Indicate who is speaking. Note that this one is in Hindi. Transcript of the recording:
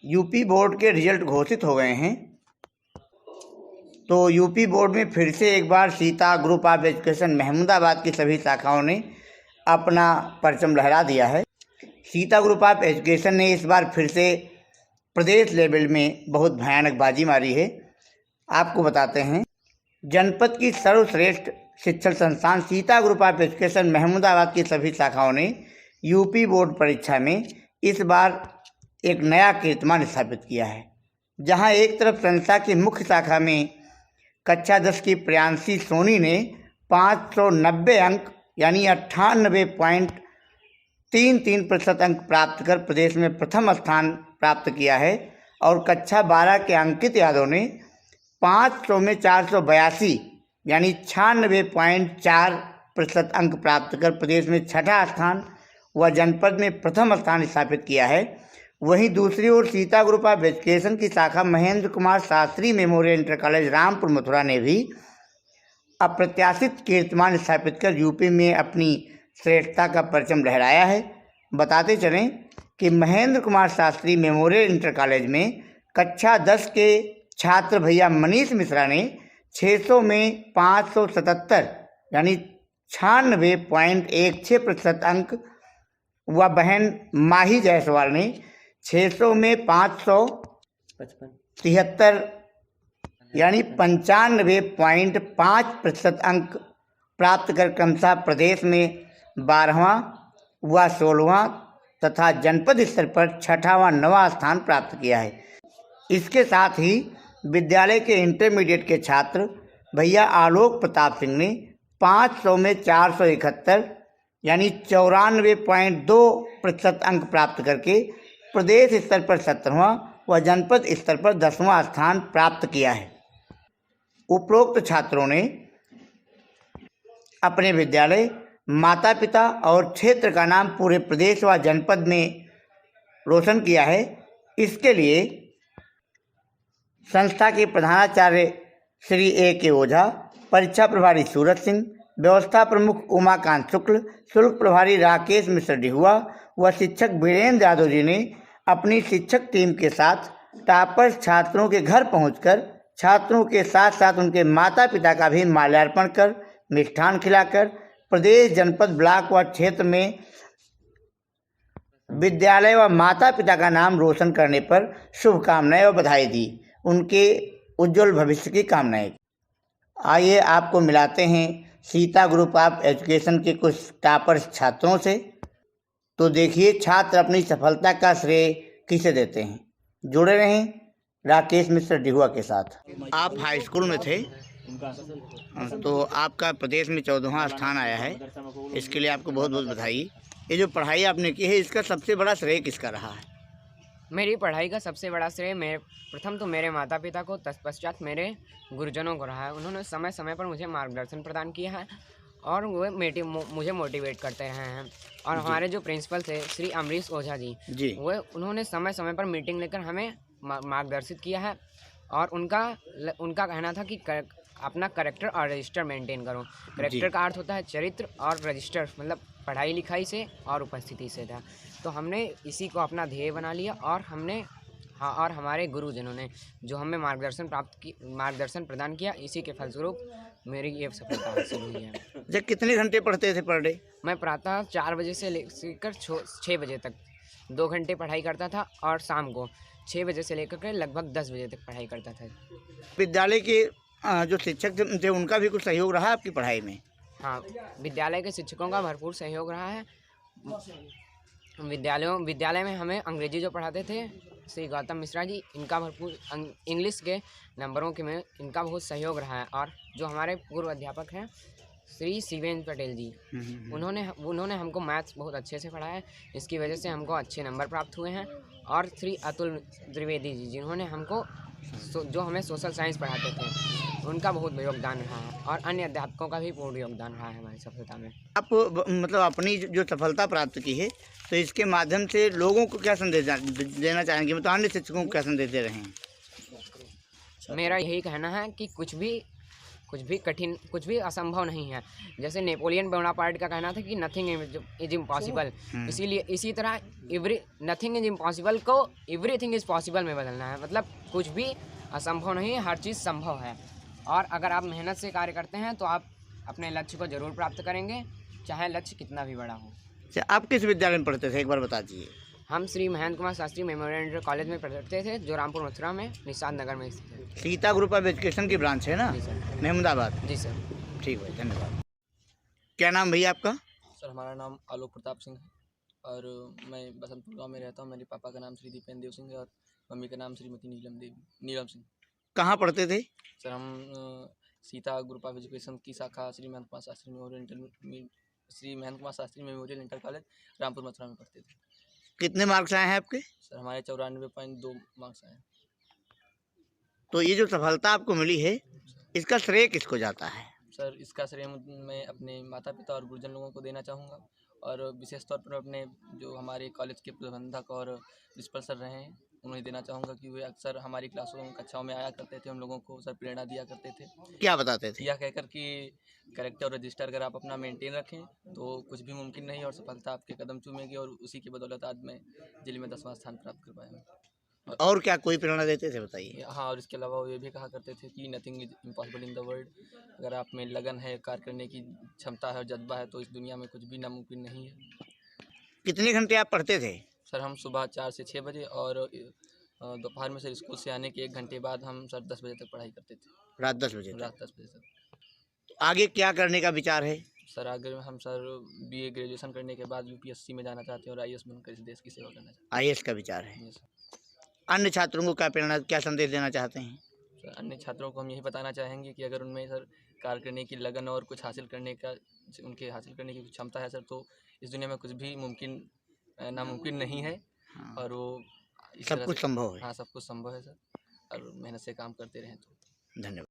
Speaker 1: यूपी बोर्ड के रिजल्ट घोषित हो गए हैं। तो यूपी बोर्ड में फिर से एक बार Sita group of education Mahmudabad की सभी शाखाओं ने अपना परचम लहरा दिया है। सीता ग्रुप ऑफ एजुकेशन ने इस बार फिर से प्रदेश लेवल में बहुत भयानक बाजी मारी है। आपको बताते हैं, जनपद की सर्वश्रेष्ठ शिक्षण संस्थान Sita group of education Mahmudabad की सभी शाखाओं ने यूपी बोर्ड परीक्षा में इस बार एक नया कीर्तिमान स्थापित किया है। जहां एक तरफ संस्था की मुख्य शाखा में कक्षा 10 की प्रियांशी सोनी ने 590 अंक यानी 98.33% अंक प्राप्त कर प्रदेश में प्रथम स्थान प्राप्त किया है, और कक्षा 12 के अंकित यादव ने 500 में 482 यानी 96.4% अंक प्राप्त कर प्रदेश में छठा स्थान व जनपद में प्रथम स्थान स्थापित किया है। वहीं दूसरी ओर सीता ग्रुप ऑफ एजुकेशन की शाखा Mahendra Kumar Shastri memorial inter college Rampur Mathura ने भी अप्रत्याशित कीर्तिमान स्थापित कर यूपी में अपनी श्रेष्ठता का परचम लहराया है। बताते चलें कि Mahendra Kumar Shastri memorial inter college में कक्षा 10 के छात्र भैया मनीष मिश्रा ने 600 में 577 यानी 96.16% अंक व बहन माही जायसवाल ने 600 में 573 यानी 95.5% अंक प्राप्त कर क्रमशः प्रदेश में 12वां व 16वां तथा जनपद स्तर पर छठा व 9वां स्थान प्राप्त किया है। इसके साथ ही विद्यालय के इंटरमीडिएट के छात्र भैया आलोक प्रताप सिंह ने 500 में 471 यानी 94.2% अंक प्राप्त करके प्रदेश स्तर पर 17वां व जनपद स्तर पर 10वां स्थान प्राप्त किया है। उपरोक्त छात्रों ने अपने विद्यालय, माता पिता और क्षेत्र का नाम पूरे प्रदेश व जनपद में रोशन किया है। इसके लिए संस्था के प्रधानाचार्य श्री A.K. ओझा, परीक्षा प्रभारी सूरज सिंह, व्यवस्था प्रमुख उमाकांत शुक्ल, शुल्क प्रभारी राकेश मिश्र डिहुआ व शिक्षक वीरेंद्र यादव जी ने अपनी शिक्षक टीम के साथ टॉपर्स छात्रों के घर पहुंचकर छात्रों के साथ साथ उनके माता पिता का भी माल्यार्पण कर मिष्ठान खिलाकर प्रदेश, जनपद, ब्लॉक व क्षेत्र में विद्यालय व माता पिता का नाम रोशन करने पर शुभकामनाएं व बधाई दी, उनके उज्जवल भविष्य की कामनाएं। आइए आपको मिलाते हैं सीता ग्रुप ऑफ एजुकेशन के कुछ टॉपर्स छात्रों से। तो देखिए छात्र अपनी सफलता का श्रेय किसे देते हैं। जुड़े रहें राकेश मिश्र डिहुआ के साथ। आप हाई स्कूल में थे, तो आपका प्रदेश में 14वां स्थान आया है, इसके लिए आपको बहुत बहुत बधाई। ये जो पढ़ाई आपने की है, इसका सबसे बड़ा श्रेय किसका रहा है?
Speaker 2: मेरी पढ़ाई का सबसे बड़ा श्रेय प्रथम तो मेरे माता पिता को, तत्पश्चात मेरे गुरुजनों को रहा है। उन्होंने समय समय पर मुझे मार्गदर्शन प्रदान किया है और वो मुझे मोटिवेट करते रहे हैं। और हमारे जो प्रिंसिपल थे श्री अमरीश ओझा जी वो उन्होंने समय समय पर मीटिंग लेकर हमें मार्गदर्शित किया है। और उनका कहना था कि अपना करेक्टर और रजिस्टर मेंटेन करो। करेक्टर का अर्थ होता है चरित्र और रजिस्टर मतलब पढ़ाई लिखाई से और उपस्थिति से था। तो हमने इसी को अपना ध्येय बना लिया और और हमारे गुरुजनों ने जो हमें मार्गदर्शन प्रदान किया, इसी के फलस्वरूप मेरी ये सफलता हासिल हुई है।
Speaker 1: जब कितने घंटे पढ़ते थे पर डे?
Speaker 2: मैं प्रातः 4 बजे से लेकर 6 बजे तक 2 घंटे पढ़ाई करता था और शाम को 6 बजे से लेकर के लगभग 10 बजे तक पढ़ाई करता था। विद्यालय
Speaker 1: के जो शिक्षक थे उनका भी कुछ सहयोग रहा आपकी पढ़ाई में?
Speaker 2: हाँ, विद्यालय के शिक्षकों का भरपूर सहयोग रहा है। विद्यालय में हमें अंग्रेजी जो पढ़ाते थे श्री गौतम मिश्रा जी, इनका भरपूर इंग्लिश के नंबरों के में इनका बहुत सहयोग रहा है। और जो हमारे पूर्व अध्यापक हैं श्री शिवेंद्र पटेल जी, उन्होंने हमको मैथ्स बहुत अच्छे से पढ़ाया है, इसकी वजह से हमको अच्छे नंबर प्राप्त हुए हैं। और श्री अतुल त्रिवेदी जी, जिन्होंने हमको जो हमें सोशल साइंस पढ़ाते थे, उनका बहुत योगदान रहा है। और अन्य अध्यापकों का भी पूर्ण योगदान रहा है हमारी सफलता में।
Speaker 1: आप मतलब अपनी जो सफलता प्राप्त की है, तो इसके माध्यम से लोगों को क्या संदेश देना चाहेंगे, मतलब अन्य शिक्षकों को क्या संदेश दे रहे हैं?
Speaker 2: मेरा यही कहना है कि कुछ भी कुछ भी कठिन, कुछ भी असंभव नहीं है। जैसे नेपोलियन बोनापार्ट का कहना था कि नथिंग इज इम्पॉसिबल, इसीलिए इसी तरह नथिंग इज इम्पॉसिबल को एवरीथिंग इज पॉसिबल में बदलना है। मतलब कुछ भी असंभव नहीं है, हर चीज़ संभव है। और अगर आप मेहनत से कार्य करते हैं तो आप अपने लक्ष्य को जरूर प्राप्त करेंगे, चाहे लक्ष्य कितना भी बड़ा हो।
Speaker 1: अच्छा, आप किस विद्यालय में पढ़ते थे, एक बार बता दीजिए।
Speaker 2: हम Shri Mahendra Kumar Shastri memorial inter college में पढ़ते थे, जो रामपुर मथुरा में निषाद नगर में स्थित है।
Speaker 1: सीता ग्रुप ऑफ एजुकेशन की ब्रांच है ना,
Speaker 2: जी सर।
Speaker 1: महमूदाबाद।
Speaker 2: जी सर।
Speaker 1: ठीक भाई, धन्यवाद। क्या नाम भैया आपका?
Speaker 3: सर हमारा नाम आलोक प्रताप सिंह है और मैं बसंतपुर गांव में रहता हूँ। मेरे पापा का नाम श्री दीपेंद्र देव सिंह है और मम्मी का नाम श्रीमती नीलम सिंह।
Speaker 1: कहाँ पढ़ते थे?
Speaker 3: सर हम सीता ग्रुप ऑफ एजुकेशन की शाखा Shri Mahendra Kumar Shastri memorial inter college Rampur Mathura में पढ़ते थे।
Speaker 1: कितने मार्क्स आए हैं आपके?
Speaker 3: सर हमारे 94.2 मार्क्स आए।
Speaker 1: तो ये जो सफलता आपको मिली है, इसका श्रेय किसको जाता है?
Speaker 3: सर इसका श्रेय मैं अपने माता पिता और गुरुजन लोगों को देना चाहूँगा और विशेष तौर पर अपने जो हमारे कॉलेज के प्रबंधक और प्रिंसिपल सर रहे हैं उन्हें देना चाहूँगा कि वे अक्सर हमारी क्लासों कक्षाओं में आया करते थे, हम लोगों को सर प्रेरणा दिया करते थे।
Speaker 1: क्या बताते थे?
Speaker 3: यह कहकर कि कैरेक्टर और रजिस्टर अगर आप अपना मेंटेन रखें तो कुछ भी मुमकिन नहीं और सफलता आपके कदम चूमेगी और उसी की बदौलत आज मैं जिले में 10वां स्थान प्राप्त कर पाया हूँ।
Speaker 1: और क्या कोई प्रेरणा देते थे, बताइए।
Speaker 3: हाँ, और इसके अलावा वो ये भी कहा करते थे कि nothing is impossible in the world. अगर आप में लगन है, कार्य करने की क्षमता है और जज्बा है तो इस दुनिया में कुछ भी नामुमकिन नहीं है।
Speaker 1: कितने घंटे आप पढ़ते थे?
Speaker 3: सर हम सुबह 4 से 6 बजे और दोपहर में सर स्कूल से आने के 1 घंटे बाद हम सर 10 बजे तक पढ़ाई करते थे।
Speaker 1: रात 10 बजे तक?
Speaker 3: रात 10 बजे तक।
Speaker 1: तो आगे क्या करने का विचार है?
Speaker 3: सर आगे हम सर BA ग्रेजुएशन करने के बाद UPSC में जाना चाहते हैं और IAS बनकर इस देश की सेवा करना चाहते
Speaker 1: IAS का विचार है।
Speaker 3: हैं। Yes, sir।
Speaker 1: अन्य छात्रों को क्या संदेश देना चाहते हैं?
Speaker 3: सर अन्य छात्रों को हम यही बताना चाहेंगे कि अगर उनमें सर कार्य करने की लगन और कुछ हासिल करने की कुछ क्षमता है सर, तो इस दुनिया में कुछ भी नामुमकिन नहीं है।
Speaker 1: हाँ।
Speaker 3: और वो इस
Speaker 1: सब
Speaker 3: तरह
Speaker 1: कुछ
Speaker 3: से
Speaker 1: संभव है।
Speaker 3: हाँ, सब कुछ संभव है सर, और मेहनत से काम करते रहें तो।
Speaker 1: धन्यवाद।